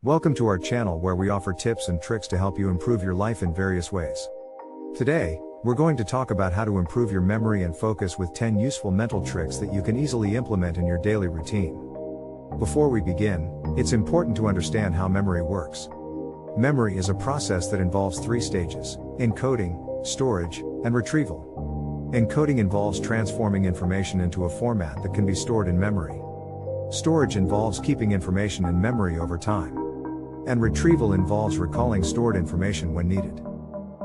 Welcome to our channel where we offer tips and tricks to help you improve your life in various ways. Today, we're going to talk about how to improve your memory and focus with 10 useful mental tricks that you can easily implement in your daily routine. Before we begin, it's important to understand how memory works. Memory is a process that involves 3 stages: encoding, storage, and retrieval. Encoding involves transforming information into a format that can be stored in memory. Storage involves keeping information in memory over time. And retrieval involves recalling stored information when needed.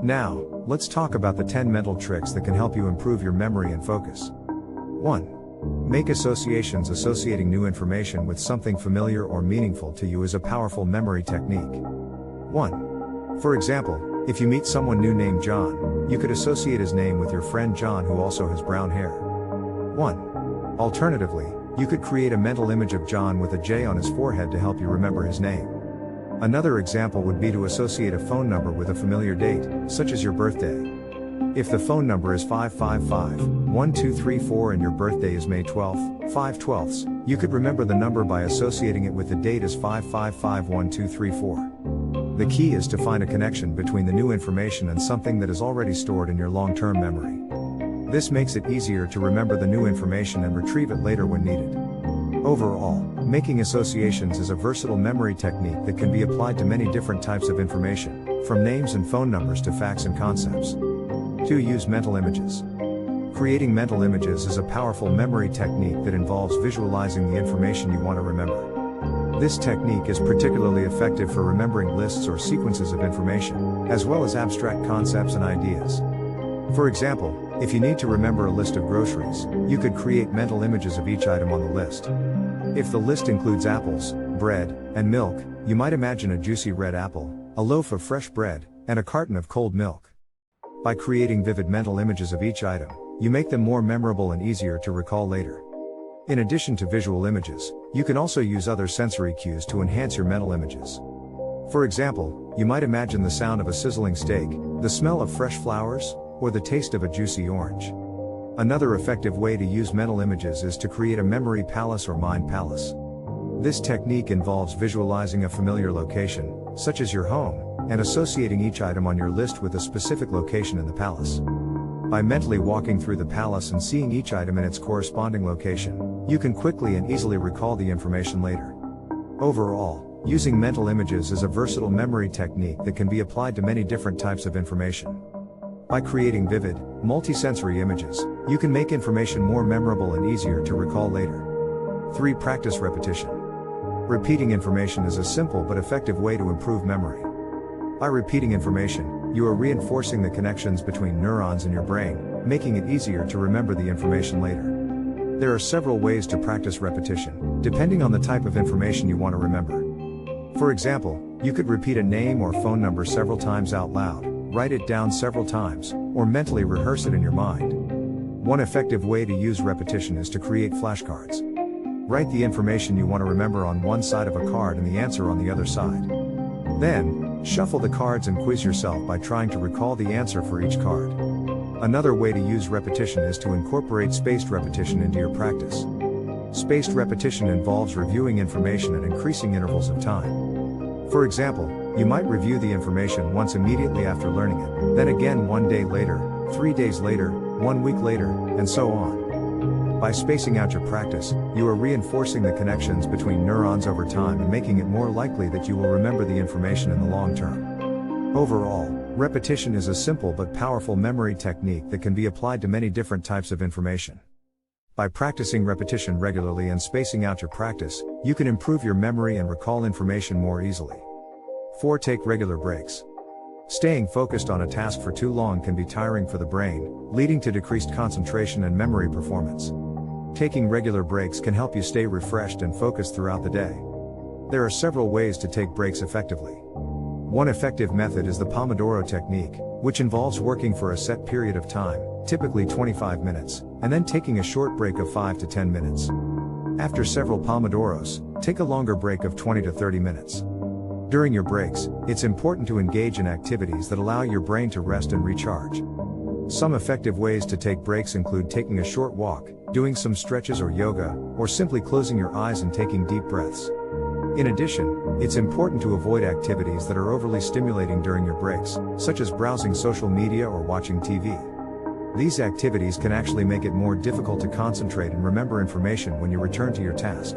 Now, let's talk about the 10 mental tricks that can help you improve your memory and focus. 1. Make associations. Associating new information with something familiar or meaningful to you is a powerful memory technique. 1. For example, if you meet someone new named John, you could associate his name with your friend John who also has brown hair. 1. Alternatively, you could create a mental image of John with a J on his forehead to help you remember his name. Another example would be to associate a phone number with a familiar date, such as your birthday. If the phone number is 555-1234 and your birthday is May 12th, 5/12, you could remember the number by associating it with the date as 555-1234. The key is to find a connection between the new information and something that is already stored in your long-term memory. This makes it easier to remember the new information and retrieve it later when needed. Overall, making associations is a versatile memory technique that can be applied to many different types of information, from names and phone numbers to facts and concepts. 2. Use mental images. Creating mental images is a powerful memory technique that involves visualizing the information you want to remember. This technique is particularly effective for remembering lists or sequences of information, as well as abstract concepts and ideas. For example, if you need to remember a list of groceries, you could create mental images of each item on the list. If the list includes apples, bread, and milk, you might imagine a juicy red apple, a loaf of fresh bread, and a carton of cold milk. By creating vivid mental images of each item, you make them more memorable and easier to recall later. In addition to visual images, you can also use other sensory cues to enhance your mental images. For example, you might imagine the sound of a sizzling steak, the smell of fresh flowers, or the taste of a juicy orange. Another effective way to use mental images is to create a memory palace or mind palace. This technique involves visualizing a familiar location, such as your home, and associating each item on your list with a specific location in the palace. By mentally walking through the palace and seeing each item in its corresponding location, you can quickly and easily recall the information later. Overall, using mental images is a versatile memory technique that can be applied to many different types of information. By creating vivid, multisensory images, you can make information more memorable and easier to recall later. 3. Practice repetition. Repeating information is a simple but effective way to improve memory. By repeating information, you are reinforcing the connections between neurons in your brain, making it easier to remember the information later. There are several ways to practice repetition, depending on the type of information you want to remember. For example, you could repeat a name or phone number several times out loud, write it down several times, or mentally rehearse it in your mind. One effective way to use repetition is to create flashcards. Write the information you want to remember on one side of a card and the answer on the other side. Then, shuffle the cards and quiz yourself by trying to recall the answer for each card. Another way to use repetition is to incorporate spaced repetition into your practice. Spaced repetition involves reviewing information at increasing intervals of time. For example, you might review the information once immediately after learning it, then again 1 day later, 3 days later, 1 week later, and so on. By spacing out your practice, you are reinforcing the connections between neurons over time and making it more likely that you will remember the information in the long term. Overall, repetition is a simple but powerful memory technique that can be applied to many different types of information. By practicing repetition regularly and spacing out your practice, you can improve your memory and recall information more easily. 4. Take regular breaks. Staying focused on a task for too long can be tiring for the brain, leading to decreased concentration and memory performance. Taking regular breaks can help you stay refreshed and focused throughout the day. There are several ways to take breaks effectively. One effective method is the Pomodoro technique, which involves working for a set period of time, typically 25 minutes, and then taking a short break of 5 to 10 minutes. After several Pomodoros, take a longer break of 20 to 30 minutes. During your breaks, it's important to engage in activities that allow your brain to rest and recharge. Some effective ways to take breaks include taking a short walk, doing some stretches or yoga, or simply closing your eyes and taking deep breaths. In addition, it's important to avoid activities that are overly stimulating during your breaks, such as browsing social media or watching TV. These activities can actually make it more difficult to concentrate and remember information when you return to your task.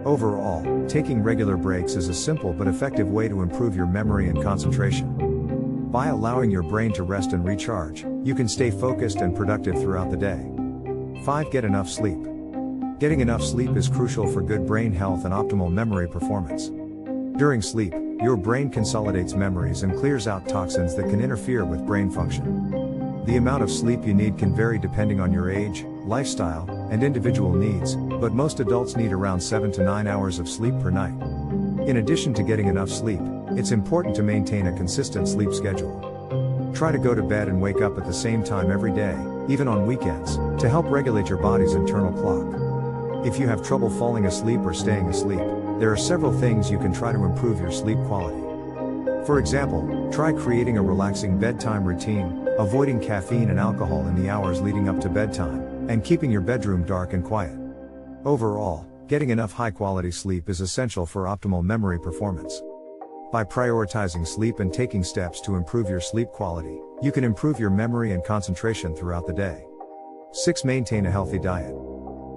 Overall, taking regular breaks is a simple but effective way to improve your memory and concentration. By allowing your brain to rest and recharge, you can stay focused and productive throughout the day. 5. Get enough sleep. Getting enough sleep is crucial for good brain health and optimal memory performance. During sleep, your brain consolidates memories and clears out toxins that can interfere with brain function. The amount of sleep you need can vary depending on your age, lifestyle, and individual needs, but most adults need around 7 to 9 hours of sleep per night. In addition to getting enough sleep, it's important to maintain a consistent sleep schedule. Try to go to bed and wake up at the same time every day, even on weekends, to help regulate your body's internal clock. If you have trouble falling asleep or staying asleep, there are several things you can try to improve your sleep quality. For example, try creating a relaxing bedtime routine, avoiding caffeine and alcohol in the hours leading up to bedtime, and keeping your bedroom dark and quiet. Overall, getting enough high-quality sleep is essential for optimal memory performance. By prioritizing sleep and taking steps to improve your sleep quality, you can improve your memory and concentration throughout the day. 6. Maintain a healthy diet.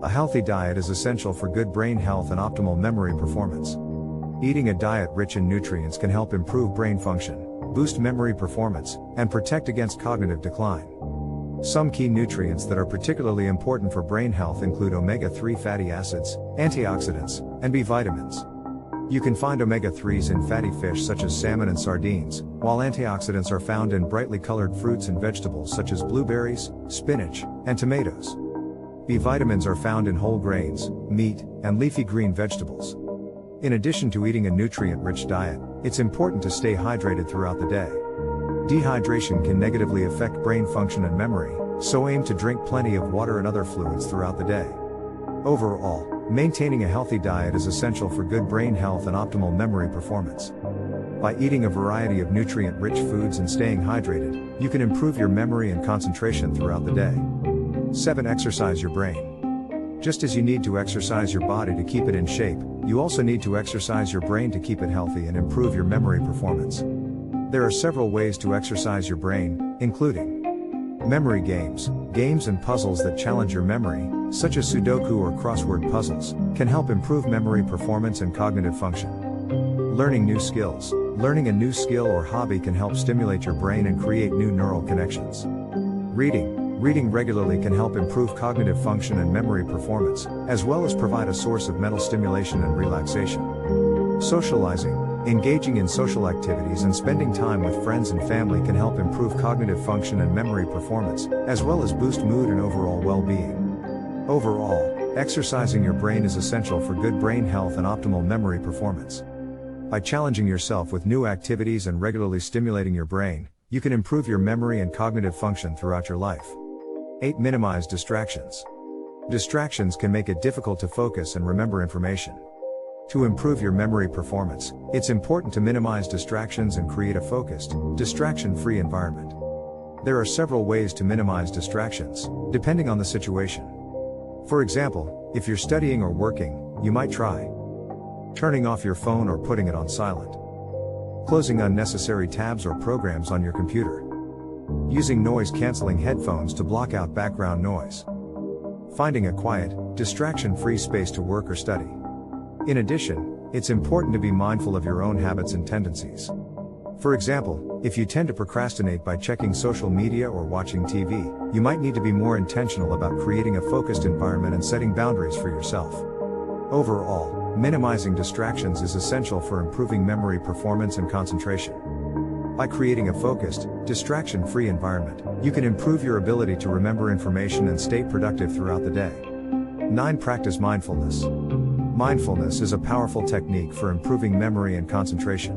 A healthy diet is essential for good brain health and optimal memory performance. Eating a diet rich in nutrients can help improve brain function, boost memory performance, and protect against cognitive decline. Some key nutrients that are particularly important for brain health include omega-3 fatty acids, antioxidants, and B vitamins. You can find omega-3s in fatty fish such as salmon and sardines, while antioxidants are found in brightly colored fruits and vegetables such as blueberries, spinach, and tomatoes. B vitamins are found in whole grains, meat, and leafy green vegetables. In addition to eating a nutrient-rich diet, it's important to stay hydrated throughout the day. Dehydration can negatively affect brain function and memory, so aim to drink plenty of water and other fluids throughout the day. Overall, maintaining a healthy diet is essential for good brain health and optimal memory performance. By eating a variety of nutrient-rich foods and staying hydrated, you can improve your memory and concentration throughout the day. 7. Exercise your brain. Just as you need to exercise your body to keep it in shape, you also need to exercise your brain to keep it healthy and improve your memory performance. There are several ways to exercise your brain, including memory games. Games and puzzles that challenge your memory, such as Sudoku or crossword puzzles, can help improve memory performance and cognitive function. Learning new skills. Learning a new skill or hobby can help stimulate your brain and create new neural connections. Reading regularly can help improve cognitive function and memory performance, as well as provide a source of mental stimulation and relaxation. Socializing. Engaging in social activities and spending time with friends and family can help improve cognitive function and memory performance, as well as boost mood and overall well-being. Overall, exercising your brain is essential for good brain health and optimal memory performance. By challenging yourself with new activities and regularly stimulating your brain, you can improve your memory and cognitive function throughout your life. 8. Minimize distractions. Distractions can make it difficult to focus and remember information. To improve your memory performance, it's important to minimize distractions and create a focused, distraction-free environment. There are several ways to minimize distractions, depending on the situation. For example, if you're studying or working, you might try turning off your phone or putting it on silent, closing unnecessary tabs or programs on your computer, using noise-canceling headphones to block out background noise, finding a quiet, distraction-free space to work or study. In addition, it's important to be mindful of your own habits and tendencies. For example, if you tend to procrastinate by checking social media or watching TV, you might need to be more intentional about creating a focused environment and setting boundaries for yourself. Overall, minimizing distractions is essential for improving memory performance and concentration. By creating a focused, distraction-free environment, you can improve your ability to remember information and stay productive throughout the day. 9. Practice mindfulness. Mindfulness is a powerful technique for improving memory and concentration.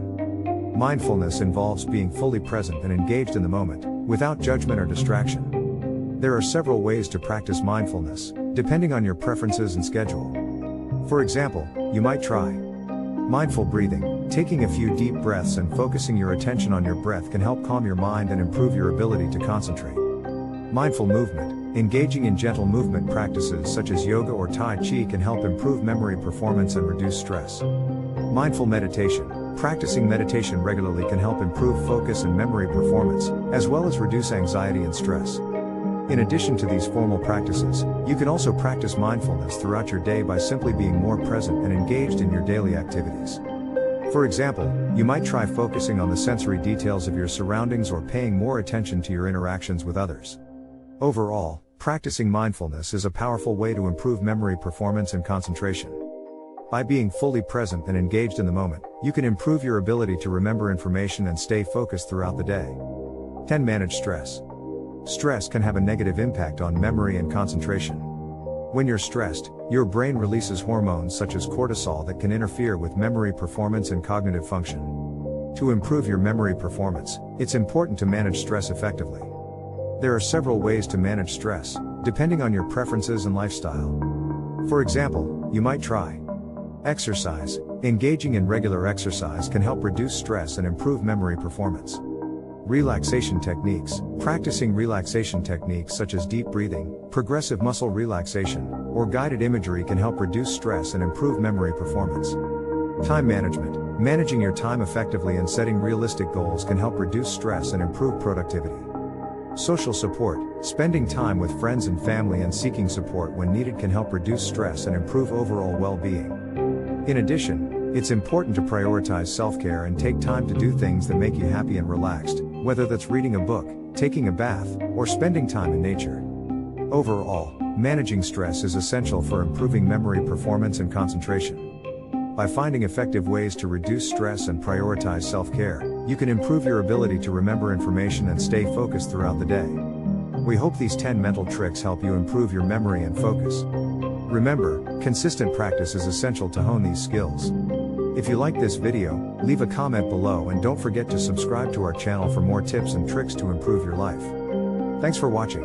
Mindfulness involves being fully present and engaged in the moment, without judgment or distraction. There are several ways to practice mindfulness, depending on your preferences and schedule. For example, you might try mindful breathing. Taking a few deep breaths and focusing your attention on your breath can help calm your mind and improve your ability to concentrate. Mindful movement. Engaging in gentle movement practices such as yoga or Tai Chi can help improve memory performance and reduce stress. Mindful meditation. Practicing meditation regularly can help improve focus and memory performance, as well as reduce anxiety and stress. In addition to these formal practices, you can also practice mindfulness throughout your day by simply being more present and engaged in your daily activities. For example, you might try focusing on the sensory details of your surroundings or paying more attention to your interactions with others. Overall, practicing mindfulness is a powerful way to improve memory performance and concentration. By being fully present and engaged in the moment, you can improve your ability to remember information and stay focused throughout the day. 10. Manage stress. Stress can have a negative impact on memory and concentration. When you're stressed, your brain releases hormones such as cortisol that can interfere with memory performance and cognitive function. To improve your memory performance, it's important to manage stress effectively. There are several ways to manage stress, depending on your preferences and lifestyle. For example, you might try exercise. Engaging in regular exercise can help reduce stress and improve memory performance. Relaxation techniques. Practicing relaxation techniques such as deep breathing, progressive muscle relaxation, or guided imagery can help reduce stress and improve memory performance. Time management. Managing your time effectively and setting realistic goals can help reduce stress and improve productivity. Social support. Spending time with friends and family and seeking support when needed can help reduce stress and improve overall well-being. In addition, it's important to prioritize self-care and take time to do things that make you happy and relaxed, whether that's reading a book, taking a bath, or spending time in nature. Overall, managing stress is essential for improving memory performance and concentration. By finding effective ways to reduce stress and prioritize self-care, you can improve your ability to remember information and stay focused throughout the day. We hope these 10 mental tricks help you improve your memory and focus. Remember, consistent practice is essential to hone these skills. If you like this video, leave a comment below and don't forget to subscribe to our channel for more tips and tricks to improve your life. Thanks for watching.